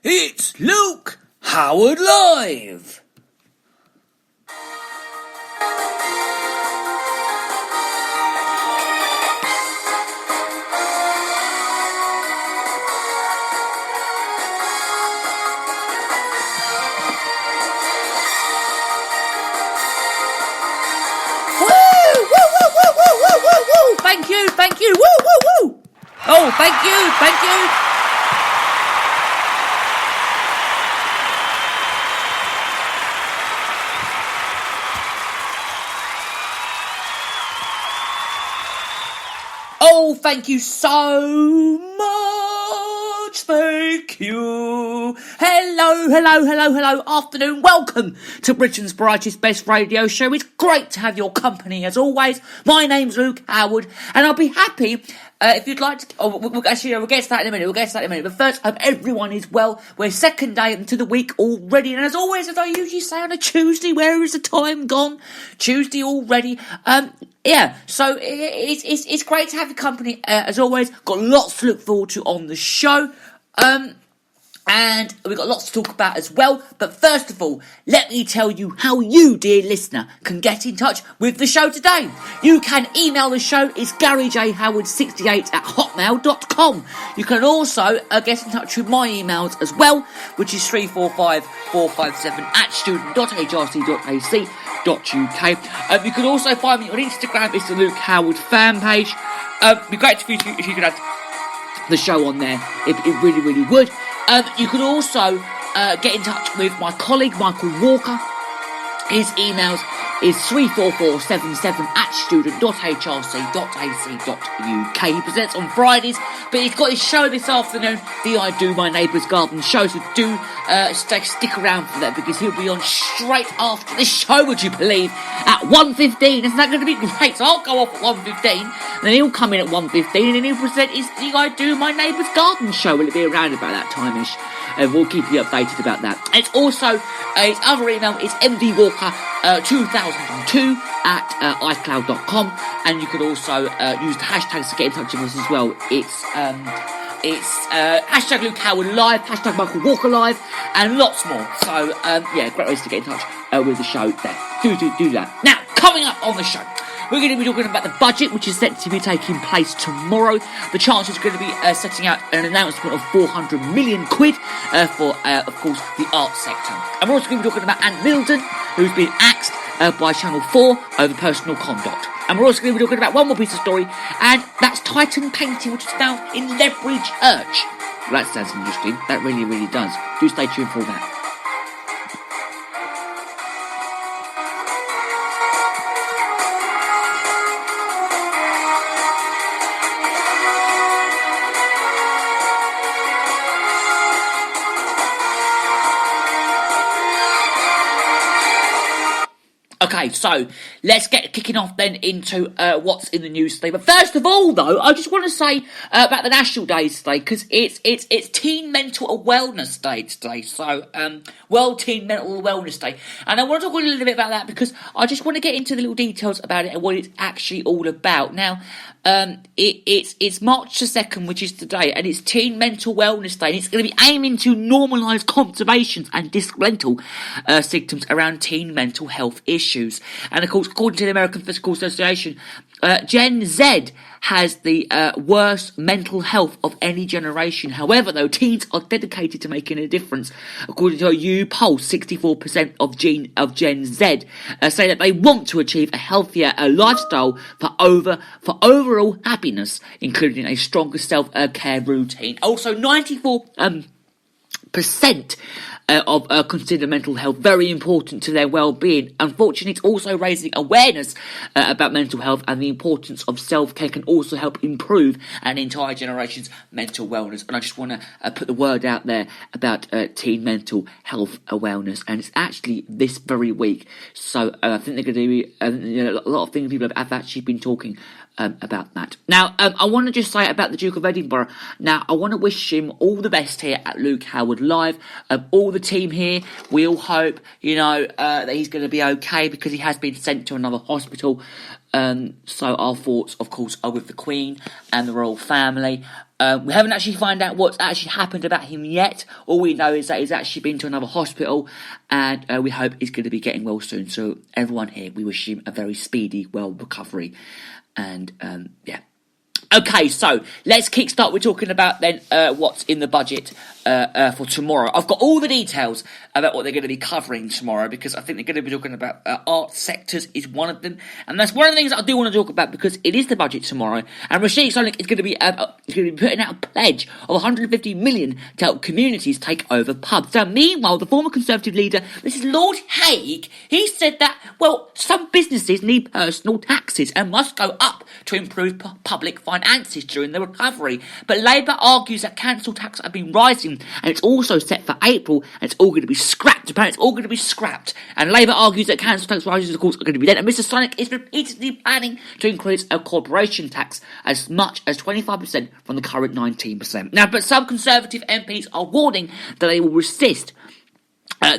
It's Luke Howard Live! Woo! Thank you, woo! Oh, thank you! Oh, thank you so much. Thank you. Hello. Afternoon. Welcome to Britain's brightest, best radio show. It's great to have your company as always. My name's Luke Howard, and I'll be happy if you'd like to. We'll get to that in a minute. But first, I hope everyone is well. We're second day into the week already, and as always, as I usually say on a Tuesday, where is the time gone? Tuesday already. Yeah, so it's great to have your company, as always. Got lots to look forward to on the show, and we've got lots to talk about as well. But first of all, let me tell you how you, dear listener, can get in touch with the show today. You can email the show. It's GaryJHoward68@hotmail.com. You can also get in touch with my emails as well, which is 345-457@student.hrc.ac.uk. You can also find me on Instagram. It's the Luke Howard fan page. It'd be great if you could add the show on there. It really would. You can also get in touch with my colleague Michael Walker. His emails is 34477@student.hrc.ac.uk. He presents on Fridays, but he's got his show this afternoon, the I Do My Neighbour's Garden show, so do stick around for that, because he'll be on straight after the show, would you believe, at 1:15. Isn't that going to be great? So I'll go off at 1:15, and then he'll come in at 1:15, and then he'll present his the I Do My Neighbour's Garden show. Will it be around about that time-ish? And we'll keep you updated about that. It's also, his other email is mdwalker2002@icloud.com, and you can also use the hashtags to get in touch with us as well. It's hashtag Luke Howard Live, hashtag Michael Walker Live, and lots more. So, great ways to get in touch with the show there. Do that. Now, coming up on the show, we're going to be talking about the budget, which is set to be taking place tomorrow. The Chancellor's going to be setting out an announcement of 400 million quid for, of course, the arts sector. And we're also going to be talking about Ant Middleton, who's been axed by Channel 4 over personal conduct. And we're also going to be talking about one more piece of story, and that's Titan Painting, which is now in Lethbridge Church. Well, that sounds interesting. That really does. Do stay tuned for that. Okay, so let's get kicking off then into what's in the news today. But first of all, though, I just want to say about the National Day today, because it's Teen Mental Wellness Day today. So, World Teen Mental Wellness Day, and I want to talk a little bit about that because I just want to get into the little details about it and what it's actually all about. Now, it's March the 2nd, which is today, and it's Teen Mental Wellness Day, and it's going to be aiming to normalise conversations and disc-mental symptoms around teen mental health issues. And of course, according to the American Physical Association, Gen Z has the worst mental health of any generation. However, though, teens are dedicated to making a difference. According to a U Pulse, 64% of Gen Z say that they want to achieve a healthier lifestyle for overall happiness, including a stronger self-care routine. Also, 94% of consider mental health very important to their well-being. Unfortunately, it's also raising awareness about mental health, and the importance of self-care can also help improve an entire generation's mental wellness. And I just want to put the word out there about teen mental health awareness, and it's actually this very week. So I think they're going to be a lot of things people have actually been talking about that. Now, I want to just say about the Duke of Edinburgh. Now, I want to wish him all the best here at Luke Howard Live. All the team here, we all hope, that he's going to be okay, because he has been sent to another hospital. So our thoughts, of course, are with the Queen and the royal family. We haven't actually found out what's actually happened about him yet. All we know is that he's actually been to another hospital, and we hope he's going to be getting well soon. So everyone here, we wish him a very speedy, well recovery. And yeah. Okay, so let's kickstart. We're talking about then what's in the budget for tomorrow. I've got all the details about what they're going to be covering tomorrow, because I think they're going to be talking about art sectors is one of them, and that's one of the things I do want to talk about because it is the budget tomorrow. And Rashid Sunak is going to be putting out a pledge of 150 million to help communities take over pubs. Now, meanwhile, the former Conservative leader, this is Lord Hague, he said that some businesses need personal taxes and must go up to improve public finances during the recovery. But Labour argues that council tax have been rising, and it's also set for April, and it's all going to be scrapped. Apparently, it's all going to be scrapped. And Labour argues that council tax rises, of course, are going to be then. And Mr Sunak is repeatedly planning to increase a corporation tax as much as 25% from the current 19%. Now, but some Conservative MPs are warning that they will resist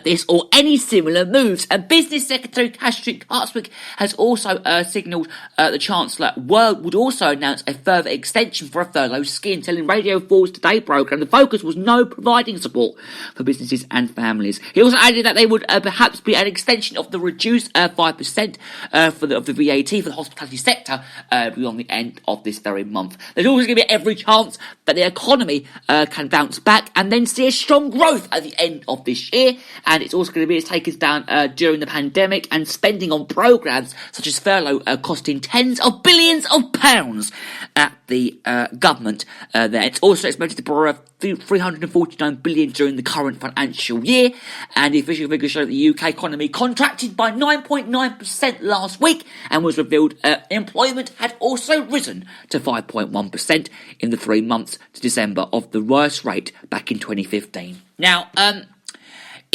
this or any similar moves. And Business Secretary Patrick Hartswick has also signalled the Chancellor would also announce a further extension for a furlough scheme, telling Radio 4's Today programme the focus was no providing support for businesses and families. He also added that they would perhaps be an extension of the reduced 5% of the VAT for the hospitality sector beyond the end of this very month. There's always going to be every chance that the economy can bounce back and then see a strong growth at the end of this year. And it's also going to be taken down during the pandemic, and spending on programmes such as furlough costing tens of billions of pounds at the government there. It's also expected to borrow 349 billion during the current financial year, and the official figures show that the UK economy contracted by 9.9% last week, and was revealed employment had also risen to 5.1% in the 3 months to December, of the worst rate back in 2015. Now,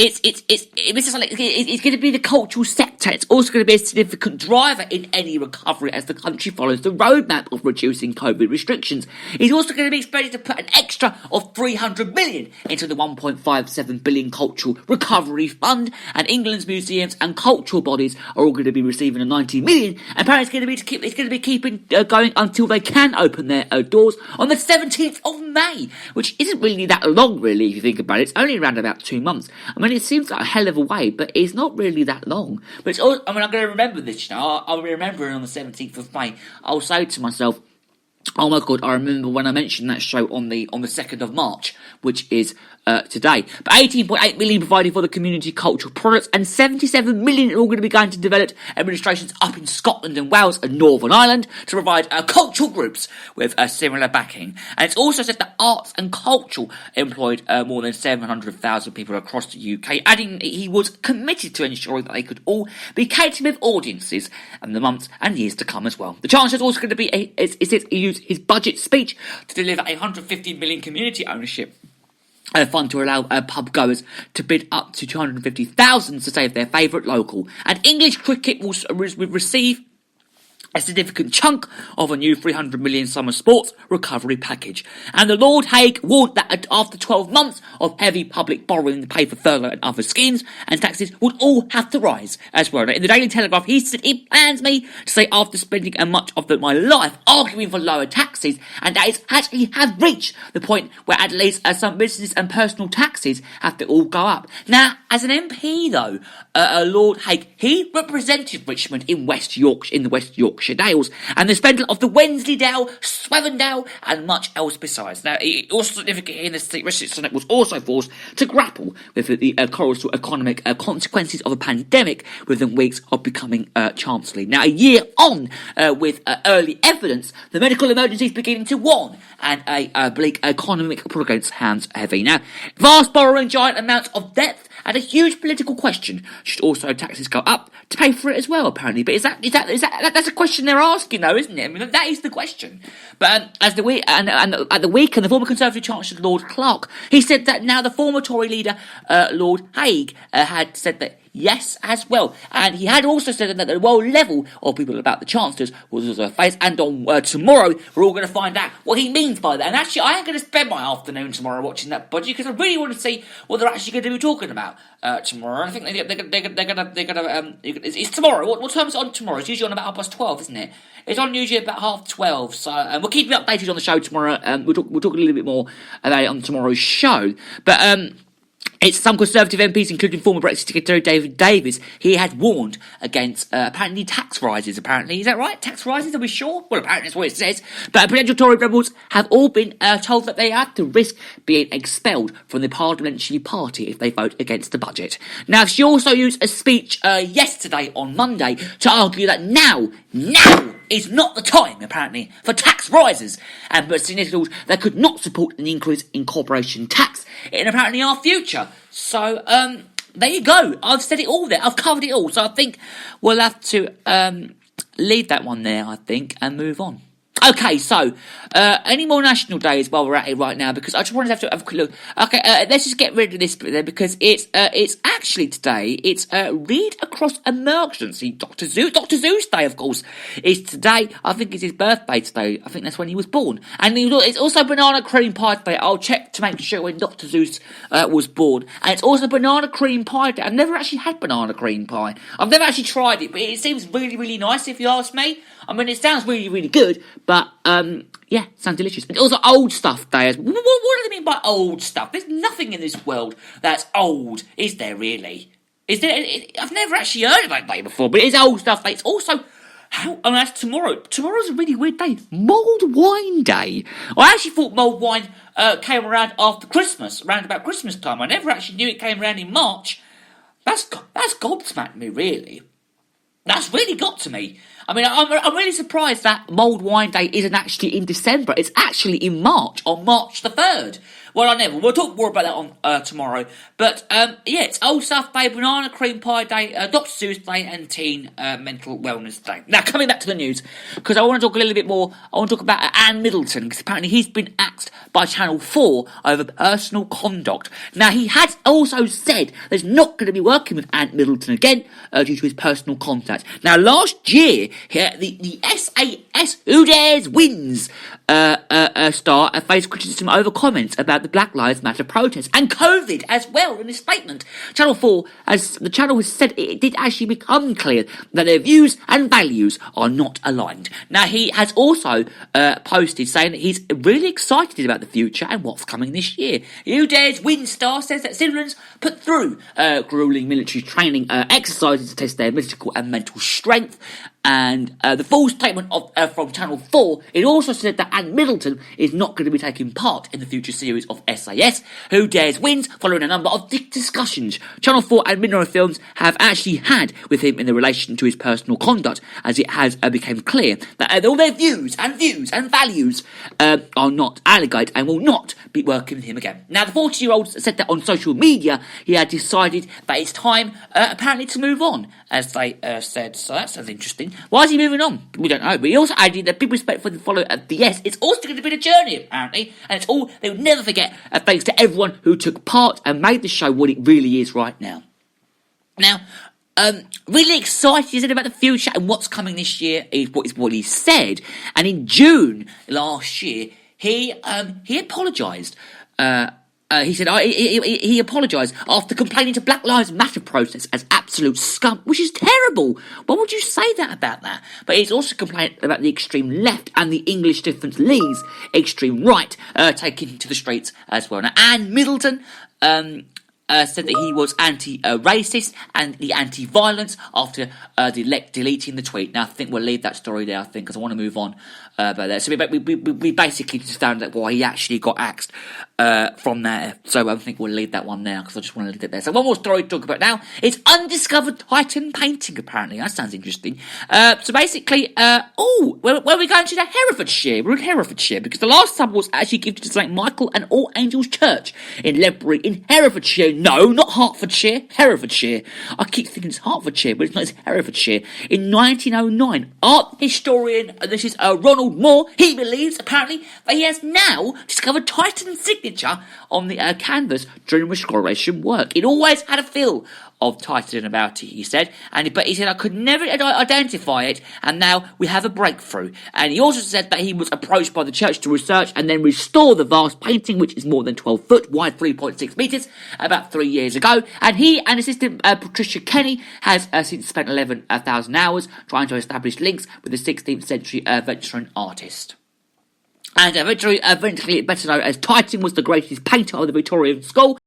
It's going to be the cultural sector. It's also going to be a significant driver in any recovery as the country follows the roadmap of reducing COVID restrictions. It's also going to be expected to put an extra of 300 million into the 1.57 billion cultural recovery fund, and England's museums and cultural bodies are all going to be receiving a 90 million. And apparently it's going to be keeping going until they can open their doors on the 17th of May, which isn't really that long, really, if you think about it. It's only around about 2 months. I mean, it seems like a hell of a way, but it's not really that long. But it's all, I'm going to remember this, I'll be remembering on the 17th of May. I'll say to myself, oh my God, I remember when I mentioned that show on the 2nd of March, which is today. But 18.8 million provided for the community cultural products, and 77 million are all going to be going to developed administrations up in Scotland and Wales and Northern Ireland to provide cultural groups with a similar backing. And it's also said that arts and culture employed more than 700,000 people across the UK, adding he was committed to ensuring that they could all be catered with audiences in the months and years to come as well. The Chancellor is also going to be he used his budget speech to deliver 150 million community ownership fund to allow pub goers to bid up to 250,000 to save their favourite local. And English cricket will receive a significant chunk of a new 300 million summer sports recovery package. And the Lord Hague warned that after 12 months of heavy public borrowing to pay for furlough and other schemes, and taxes would all have to rise as well. In the Daily Telegraph, he said it plans me to say after spending much of my life arguing for lower taxes, and that it actually has reached the point where at least some business and personal taxes have to all go up. Now, as an MP though, Lord Hague, he represented Richmond in West Yorkshire, in the West Yorkshire Dales, and the spending of the Wensleydale, Swavendale, and much else besides. Now, it also significant here in the Senate was also forced to grapple with the colossal economic consequences of a pandemic within weeks of becoming Chancellor. Now, a year on with early evidence, the medical emergency is beginning to warn, and a bleak economic progress hands heavy. Now, vast borrowing, giant amounts of debt, and a huge political question: should also taxes go up to pay for it as well? Apparently, but is that that's a question they're asking, though, isn't it? I mean, that is the question. But at the weekend, the former Conservative Chancellor Lord Clark, he said that now the former Tory leader Lord Hague had said that yes as well. And he had also said that the world level of people about the Chancellors was also a phase, and on tomorrow we're all going to find out what he means by that. And actually I am going to spend my afternoon tomorrow watching that budget because I really want to see what they're actually going to be talking about tomorrow. I think they're going to it's tomorrow. What time is it on tomorrow? It's usually on about 12:30, isn't it? It's on usually about 12:30. So we'll keep you updated on the show tomorrow. We'll talk a little bit more about it on tomorrow's show. But it's some Conservative MPs, including former Brexit Secretary David Davis. He had warned against apparently tax rises. Apparently, is that right? Tax rises? Are we sure? Well, apparently that's what it says. But potential Tory rebels have all been told that they have to risk being expelled from the parliamentary party if they vote against the budget. Now, she also used a speech yesterday on Monday to argue that now is not the time, apparently, for tax rises, and but signalled they could not support an increase in corporation tax in apparently our future. So, there you go. I've said it all there. I've covered it all. So I think we'll have to leave that one there, I think, and move on. Okay, so, any more national days while we're at it right now? Because I just wanted to have a quick look. Okay, let's just get rid of this bit there, because it's actually today, it's Read Across Emergency, Dr. Zeus Day, of course, is today. I think it's his birthday today. I think that's when he was born. And it's also Banana Cream Pie Day. I'll check to make sure when Dr. Zeus was born. And it's also Banana Cream Pie Day. I've never actually had banana cream pie. I've never actually tried it, but it seems really, really nice, if you ask me. I mean, it sounds really, really good, but, yeah, sounds delicious. And also Old Stuff Day. What do they mean by old stuff? There's nothing in this world that's old, is there really? Is there? I've never actually heard of that day before, but it is Old Stuff Day. It's also, that's tomorrow. Tomorrow's a really weird day. Mulled Wine Day. I actually thought mulled wine came around after Christmas, around about Christmas time. I never actually knew it came around in March. That's gobsmacked me, really. That's really got to me. I mean, I'm really surprised that Mulled Wine Day isn't actually in December. It's actually in March, on March the 3rd. Well, we'll talk more about that on tomorrow. But, yeah, it's Old Stuff Day, Banana Cream Pie Day, Dr. Seuss Day, and Teen Mental Wellness Day. Now, coming back to the news, because I want to talk a little bit more, I want to talk about Anne Middleton, because apparently he's been axed by Channel 4 over personal conduct. Now, he has also said that he's not going to be working with Anne Middleton again due to his personal contact. Now, last year, the SAS Who Dares Wins star faced criticism over comments about the Black Lives Matter protests and COVID as well in a statement. Channel 4, as the channel has said, it did actually become clear that their views and values are not aligned. Now, he has also posted saying that he's really excited about the future and what's coming this year. Who Dares Win star says that civilians put through grueling military training exercises to test their physical and mental strength. And the full statement from Channel 4, it also said that Anne Middleton is not going to be taking part in the future series of SAS Who Dares Wins, following a number of discussions Channel 4 and Midnight Films have actually had with him in relation to his personal conduct, as it has become clear that all their views and values are not alleged and will not be working with him again. Now, the 40-year-old said that on social media he had decided that it's time apparently to move on, as they said. So that sounds interesting. Why is he moving on? We don't know. But he also added that big respect for the follow at the yes. It's also going to be a journey, apparently, and it's all they will never forget. Thanks to everyone who took part and made the show what it really is right now. Now, really excited, he said, about the future and what's coming this year is what he said. And in June last year, he apologised. He said he apologised after complaining to Black Lives Matter protests as absolute scum, which is terrible. Why would you say that about that? But he's also complained about the extreme left and the English Difference League's extreme right taking to the streets as well. Now, Anne Middleton said that he was anti-racist and the anti-violence after deleting the tweet. Now, I think we'll leave that story there, because I want to move on about that. So we basically just found out why he actually got axed from there. So I think we'll leave that one there, because I just want to leave it there. So one more story to talk about now. It's Undiscovered Titan Painting, apparently. That sounds interesting. So basically, where are we going to? Herefordshire. We're in Herefordshire, because the last sub was actually given to St Michael and All Angels Church in Ledbury in Herefordshire. No, not Hertfordshire, Herefordshire. I keep thinking it's Hertfordshire, but it's not, it's Herefordshire. In 1909, art historian, this is Ronald Moore, he believes, apparently, that he has now discovered Titan signature signature on the canvas during restoration work. It always had a feel of Titan about it, he said, but he said, I could never identify it, and now we have a breakthrough. And he also said that he was approached by the church to research and then restore the vast painting, which is more than 12 foot wide, 3.6 metres, about 3 years ago. And he and assistant Patricia Kenny has since spent 11,000 hours trying to establish links with the 16th century veteran artist. And eventually better known as Titan, was the greatest painter of the Victorian school.